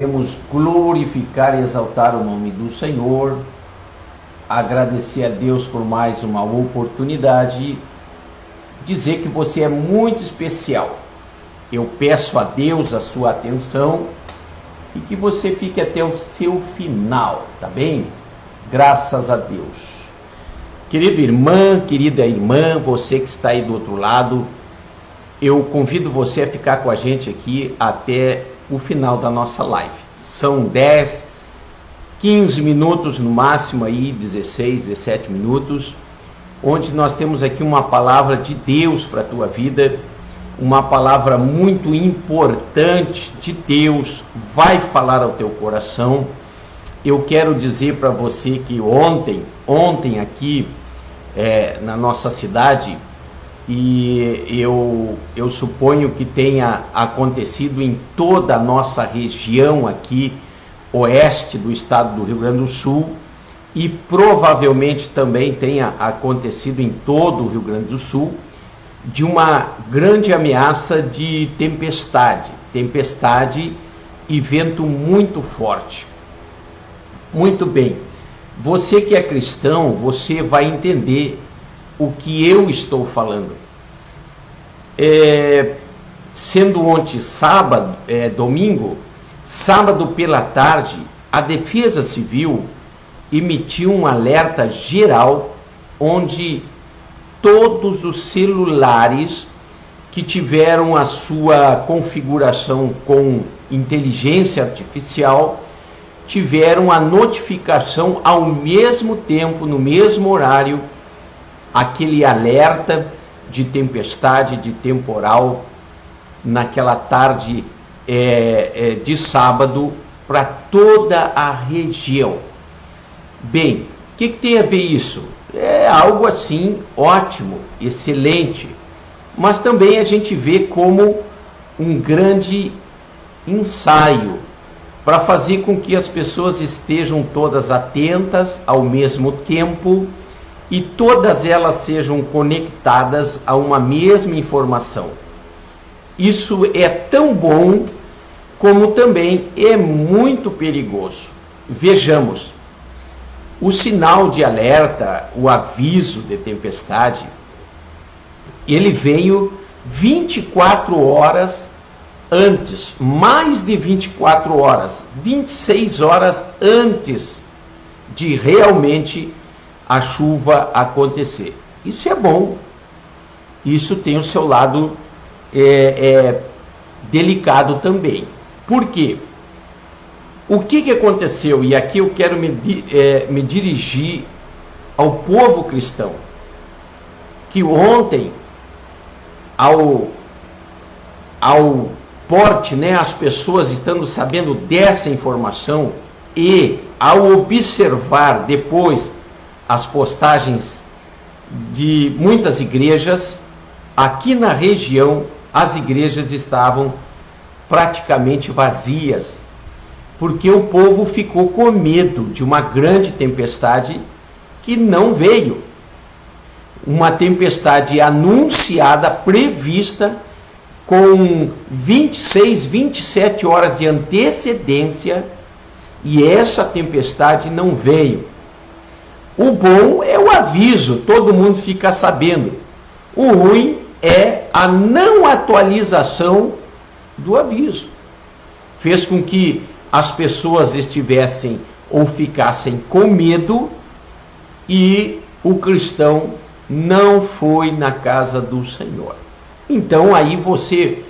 Queremos glorificar e exaltar o nome do Senhor, agradecer a Deus por mais uma oportunidade, dizer que você é muito especial. Eu peço a Deus a sua atenção e que você fique até o seu final, tá bem? Graças a Deus. Querida irmã, você que está aí do outro lado, eu convido você a ficar com a gente aqui até o final da nossa live. São 10, 15 minutos no máximo aí, 16, 17 minutos, onde nós temos aqui uma palavra de Deus para a tua vida, uma palavra muito importante de Deus, vai falar ao teu coração. Eu quero dizer para você que ontem aqui na nossa cidade, e eu suponho que tenha acontecido em toda a nossa região aqui, oeste do estado do Rio Grande do Sul, e provavelmente também tenha acontecido em todo o Rio Grande do Sul, de uma grande ameaça de tempestade e vento muito forte. Muito bem, você que é cristão, você vai entender o que eu estou falando. Sendo ontem domingo, sábado pela tarde, a Defesa Civil emitiu um alerta geral, onde todos os celulares que tiveram a sua configuração com inteligência artificial tiveram a notificação ao mesmo tempo, no mesmo horário, aquele alerta de tempestade, de temporal, naquela tarde de sábado, para toda a região. Bem, o que tem a ver isso? É algo assim ótimo, excelente, mas também a gente vê como um grande ensaio para fazer com que as pessoas estejam todas atentas ao mesmo tempo e todas elas sejam conectadas a uma mesma informação. Isso é tão bom como também é muito perigoso. Vejamos, o sinal de alerta, o aviso de tempestade, ele veio 24 horas antes, mais de 24 horas, 26 horas antes de realmente a chuva acontecer. Isso é bom, isso tem o seu lado delicado também. Por quê? O que aconteceu? E aqui eu quero me dirigir ao povo cristão, que ontem, ao porte, as pessoas estando sabendo dessa informação e ao observar depois as postagens de muitas igrejas, aqui na região as igrejas estavam praticamente vazias, porque o povo ficou com medo de uma grande tempestade que não veio. Uma tempestade anunciada, prevista, com 26, 27 horas de antecedência, e essa tempestade não veio. O bom é o aviso, todo mundo fica sabendo. O ruim é a não atualização do aviso. Fez com que as pessoas estivessem ou ficassem com medo, e o cristão não foi na casa do Senhor. Então aí você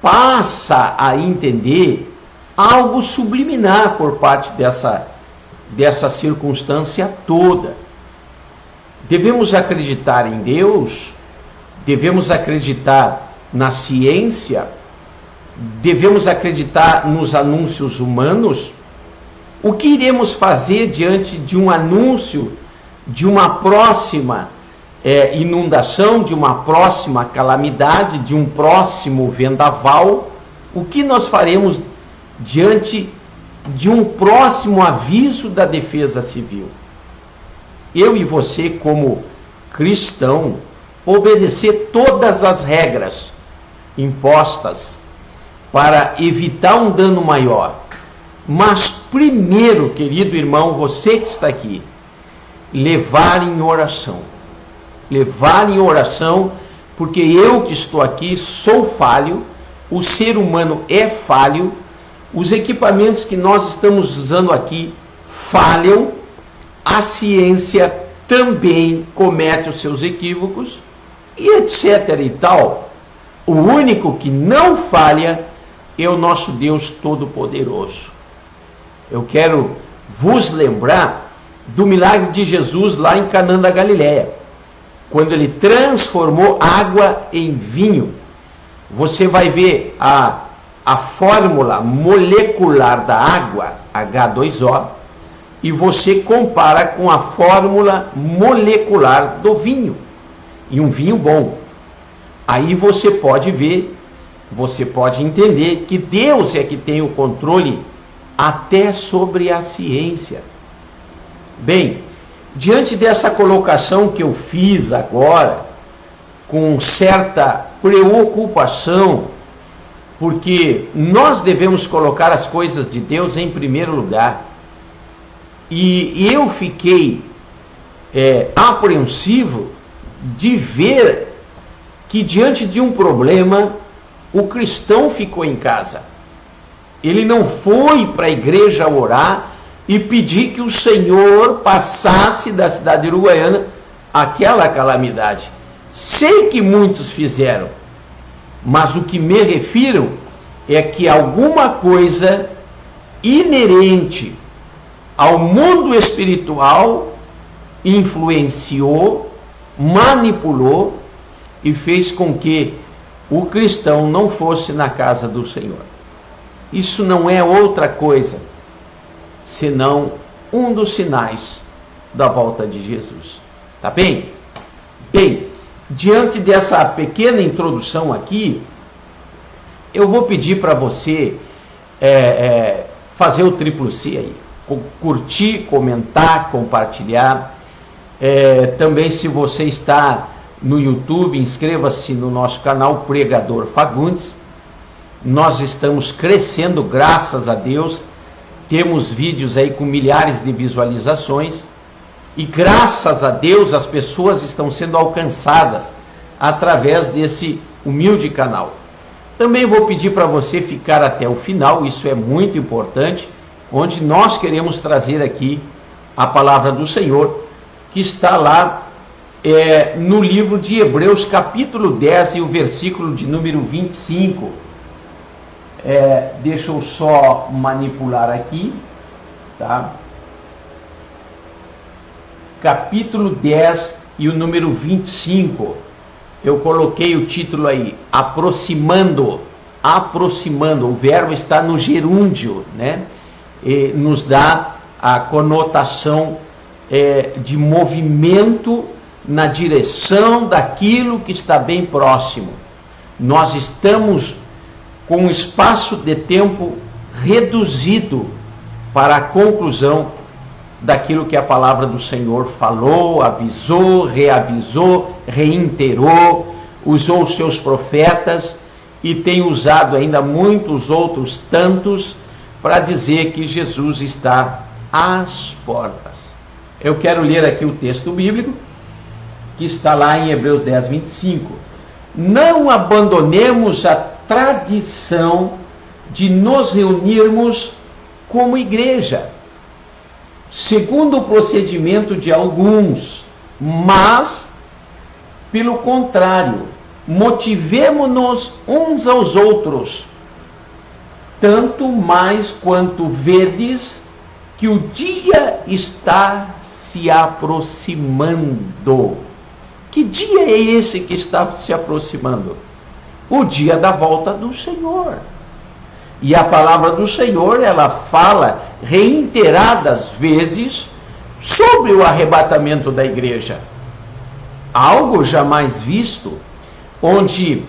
passa a entender algo subliminar por parte dessa circunstância toda. Devemos acreditar em Deus, devemos acreditar na ciência, devemos acreditar nos anúncios humanos. O que iremos fazer diante de um anúncio de uma próxima inundação, de uma próxima calamidade, de um próximo vendaval? O que nós faremos diante de um próximo aviso da Defesa Civil? Eu e você, como cristão, obedecer todas as regras impostas para evitar um dano maior, Mas primeiro, querido irmão, você que está aqui, levar em oração. Levar em oração, porque eu que estou aqui sou falho, o ser humano é falho, os equipamentos que nós estamos usando aqui falham, a ciência também comete os seus equívocos, e etc e tal. O único que não falha é o nosso Deus Todo-Poderoso. Eu quero vos lembrar do milagre de Jesus lá em Canaã da Galileia, quando ele transformou água em vinho. Você vai ver a fórmula molecular da água, H2O, e você compara com a fórmula molecular do vinho, e um vinho bom. Aí você pode ver, você pode entender que Deus é que tem o controle até sobre a ciência. Bem, diante dessa colocação que eu fiz agora, com certa preocupação, porque nós devemos colocar as coisas de Deus em primeiro lugar, e eu fiquei apreensivo de ver que diante de um problema, o cristão ficou em casa. Ele não foi para a igreja orar e pedir que o Senhor passasse da cidade de Uruguaiana aquela calamidade. Sei que muitos fizeram, mas o que me refiro é que alguma coisa inerente ao mundo espiritual influenciou, manipulou e fez com que o cristão não fosse na casa do Senhor. Isso não é outra coisa senão um dos sinais da volta de Jesus. Tá bem? Bem, diante dessa pequena introdução aqui, eu vou pedir para você fazer o triplo C aí. Curtir, comentar, compartilhar. Também, se você está no YouTube, inscreva-se no nosso canal Pregador Fagundes. Nós estamos crescendo, graças a Deus. Temos vídeos aí com milhares de visualizações. E graças a Deus as pessoas estão sendo alcançadas através desse humilde canal. Também vou pedir para você ficar até o final, isso é muito importante, onde nós queremos trazer aqui a palavra do Senhor, que está lá no livro de Hebreus, capítulo 10 e o versículo de número 25. Deixa eu só manipular aqui, tá? Capítulo 10 e o número 25. Eu coloquei o título aí, aproximando. Aproximando, o verbo está no gerúndio, né? E nos dá a conotação de movimento na direção daquilo que está bem próximo. Nós estamos com um espaço de tempo reduzido para a conclusão daquilo que a palavra do Senhor falou, avisou, reavisou, reiterou, usou os seus profetas e tem usado ainda muitos outros tantos para dizer que Jesus está às portas. Eu quero ler aqui o texto bíblico que está lá em Hebreus 10, 25. Não abandonemos a tradição de nos reunirmos como igreja, segundo o procedimento de alguns, mas, pelo contrário, motivemo-nos uns aos outros, tanto mais quanto vedes que o dia está se aproximando. Que dia é esse que está se aproximando? O dia da volta do Senhor. E a palavra do Senhor, ela fala reiteradas vezes sobre o arrebatamento da igreja. Algo jamais visto, onde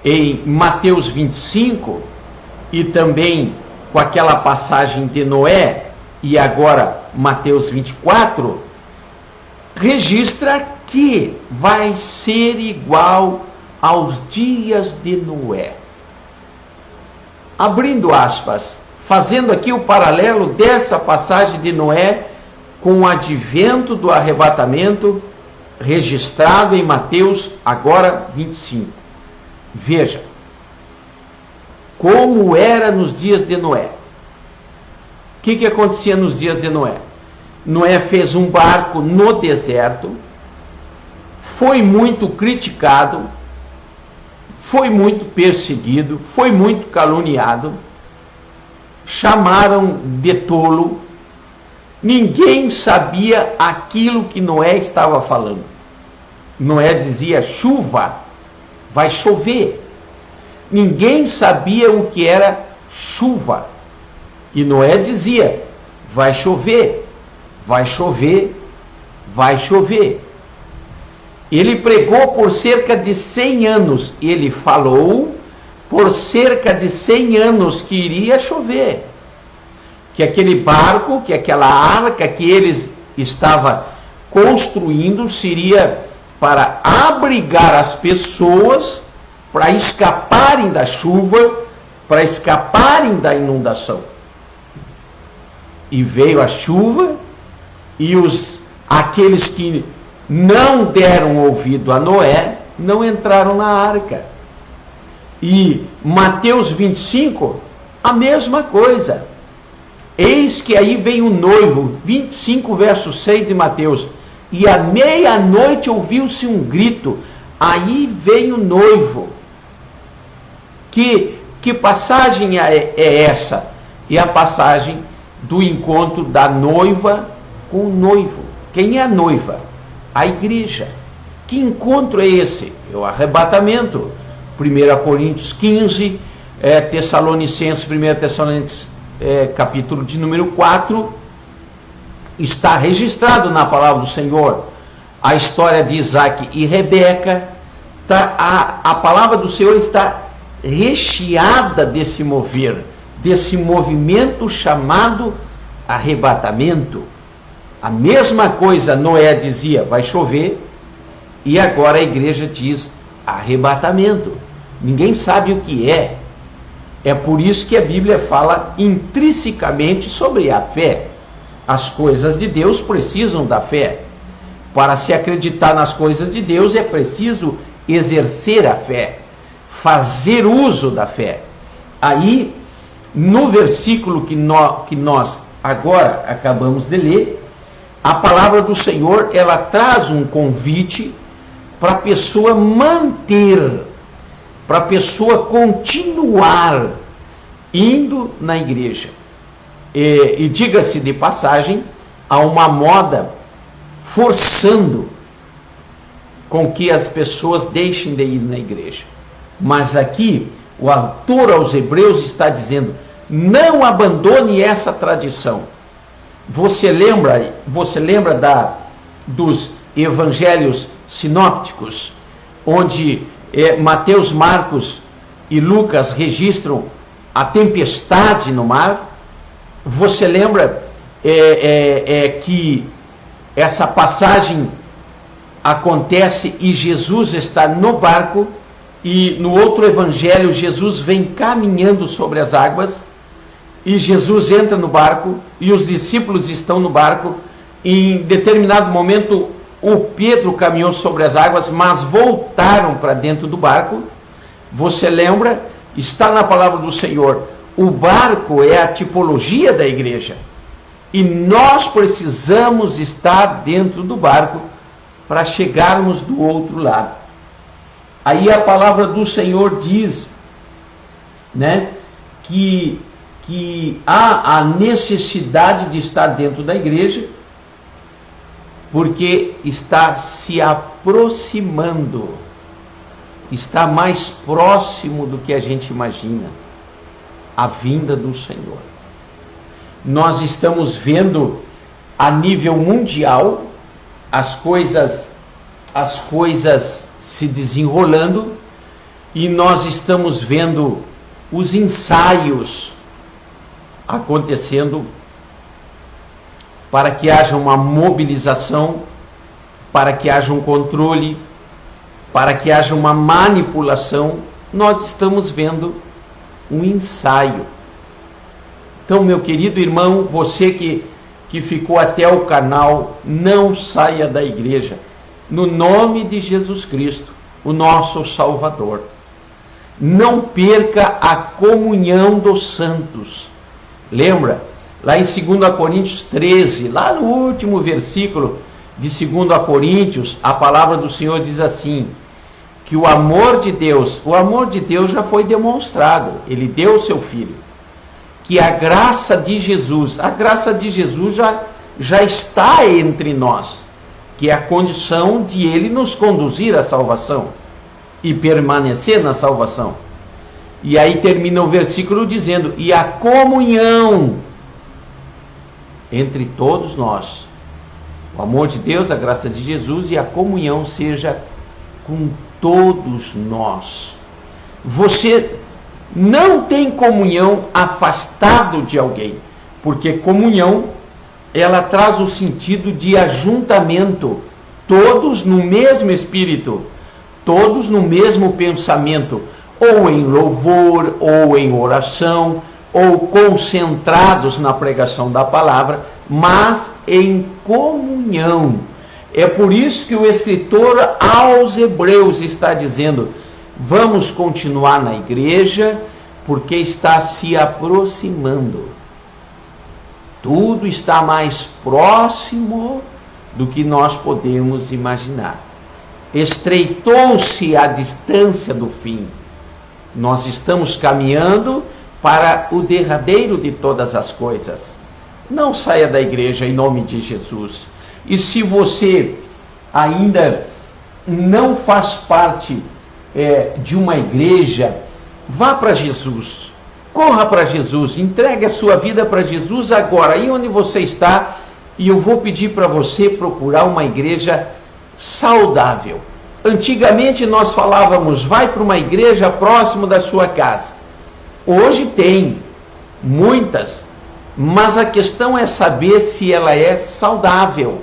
em Mateus 25, e também com aquela passagem de Noé, e agora Mateus 24, registra que vai ser igual aos dias de Noé. Abrindo aspas, fazendo aqui o paralelo dessa passagem de Noé com o advento do arrebatamento registrado em Mateus, agora 25. Veja como era nos dias de Noé. O que acontecia nos dias de Noé? Noé fez um barco no deserto, foi muito criticado, foi muito perseguido, foi muito caluniado, chamaram de tolo, ninguém sabia aquilo que Noé estava falando. Noé dizia: chuva, vai chover. Ninguém sabia o que era chuva. E Noé dizia: vai chover, vai chover, vai chover. Ele pregou por cerca de 100 anos. Ele falou por cerca de 100 anos que iria chover. Que aquele barco, que aquela arca que eles estavam construindo seria para abrigar as pessoas, para escaparem da chuva, para escaparem da inundação. E veio a chuva, e aqueles que não deram ouvido a Noé não entraram na arca. E Mateus 25, a mesma coisa. Eis que aí vem o noivo, 25 verso 6 de Mateus. E à meia-noite ouviu-se um grito, aí vem o noivo. Que passagem é essa? É a passagem do encontro da noiva com o noivo. Quem é a noiva? A igreja. Que encontro é esse? É o arrebatamento. 1 Coríntios 15, Tessalonicenses, 1 Tessalonicenses, capítulo de número 4, está registrado na palavra do Senhor a história de Isaac e Rebeca. A palavra do Senhor está recheada desse mover, desse movimento chamado arrebatamento. A mesma coisa Noé dizia: vai chover, e agora a igreja diz arrebatamento. Ninguém sabe o que é. É por isso que a Bíblia fala intrinsecamente sobre a fé. As coisas de Deus precisam da fé. Para se acreditar nas coisas de Deus é preciso exercer a fé, fazer uso da fé. Aí, no versículo que nós agora acabamos de ler, a palavra do Senhor, ela traz um convite para a pessoa manter, para a pessoa continuar indo na igreja. E diga-se de passagem, há uma moda forçando com que as pessoas deixem de ir na igreja. Mas aqui, o autor aos Hebreus está dizendo: não abandone essa tradição. Você lembra dos evangelhos sinópticos, onde Mateus, Marcos e Lucas registram a tempestade no mar? Você lembra que essa passagem acontece e Jesus está no barco, e no outro evangelho Jesus vem caminhando sobre as águas, e Jesus entra no barco e os discípulos estão no barco. Em determinado momento o Pedro caminhou sobre as águas, mas voltaram para dentro do barco. Você lembra? Está na palavra do Senhor. O barco é a tipologia da igreja, e nós precisamos estar dentro do barco para chegarmos do outro lado. Aí a palavra do Senhor diz, né, que há a necessidade de estar dentro da igreja, porque está se aproximando, está mais próximo do que a gente imagina, a vinda do Senhor. Nós estamos vendo a nível mundial as coisas se desenrolando, e nós estamos vendo os ensaios acontecendo para que haja uma mobilização, para que haja um controle, para que haja uma manipulação. Nós estamos vendo um ensaio Então, meu querido irmão, você que ficou até o canal, não saia da igreja. No nome de Jesus Cristo, o nosso Salvador. Não perca a comunhão dos santos. Lembra? Lá em 2 Coríntios 13, lá no último versículo de 2 Coríntios, a palavra do Senhor diz assim, que o amor de Deus já foi demonstrado, Ele deu o seu Filho. Que a graça de Jesus já está entre nós, que é a condição de Ele nos conduzir à salvação e permanecer na salvação. E aí termina o versículo dizendo, e a comunhão entre todos nós, o amor de Deus, a graça de Jesus e a comunhão seja com todos nós. Você não tem comunhão afastado de alguém, porque comunhão, ela traz o sentido de ajuntamento, todos no mesmo espírito, todos no mesmo pensamento, ou em louvor, ou em oração, ou concentrados na pregação da palavra, mas em comunhão. É por isso que o escritor aos Hebreus está dizendo, vamos continuar na igreja, porque está se aproximando. Tudo está mais próximo do que nós podemos imaginar. Estreitou-se a distância do fim. Nós estamos caminhando para o derradeiro de todas as coisas. Não saia da igreja em nome de Jesus. E se você ainda não faz parte de uma igreja, vá para Jesus, corra para Jesus, entregue a sua vida para Jesus agora, aí onde você está, e eu vou pedir para você procurar uma igreja saudável. Antigamente nós falávamos, vai para uma igreja próximo da sua casa. Hoje tem muitas, mas a questão é saber se ela é saudável,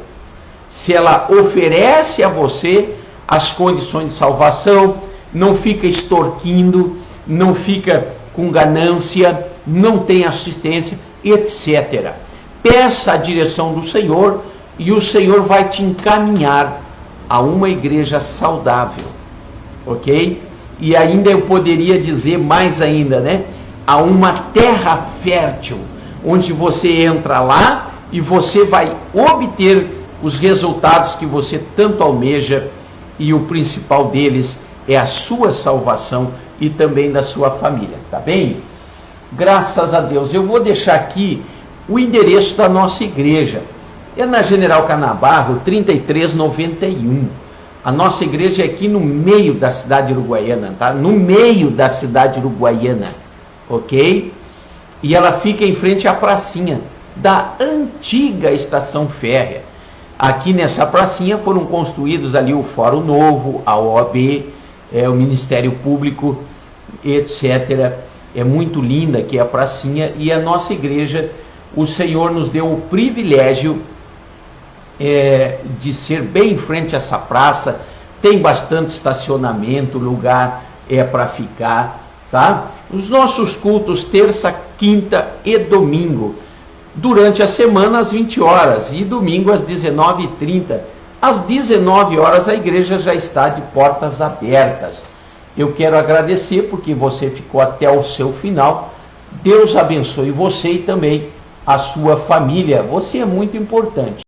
se ela oferece a você as condições de salvação, não fica extorquindo, não fica com ganância, não tem assistência, etc. Peça a direção do Senhor e o Senhor vai te encaminhar a uma igreja saudável, ok? E ainda eu poderia dizer mais ainda, né? A uma terra fértil, onde você entra lá e você vai obter os resultados que você tanto almeja, e o principal deles é a sua salvação e também da sua família, tá bem? Graças a Deus. Eu vou deixar aqui o endereço da nossa igreja. É na General Canabarro, 3391. A nossa igreja é aqui no meio da cidade uruguaiana, tá? No meio da cidade uruguaiana, ok? E ela fica em frente à pracinha da antiga estação férrea. Aqui nessa pracinha foram construídos ali o Fórum Novo, a OAB, o Ministério Público, etc. É muito linda aqui a pracinha, e a nossa igreja, o Senhor nos deu o privilégio de ser bem em frente a essa praça. Tem bastante estacionamento, lugar para ficar, tá? Os nossos cultos terça, quinta e domingo, durante a semana às 20 horas e domingo às 19h30. Às 19 horas a igreja já está de portas abertas. Eu quero agradecer porque você ficou até o seu final. Deus abençoe você e também a sua família. Você é muito importante.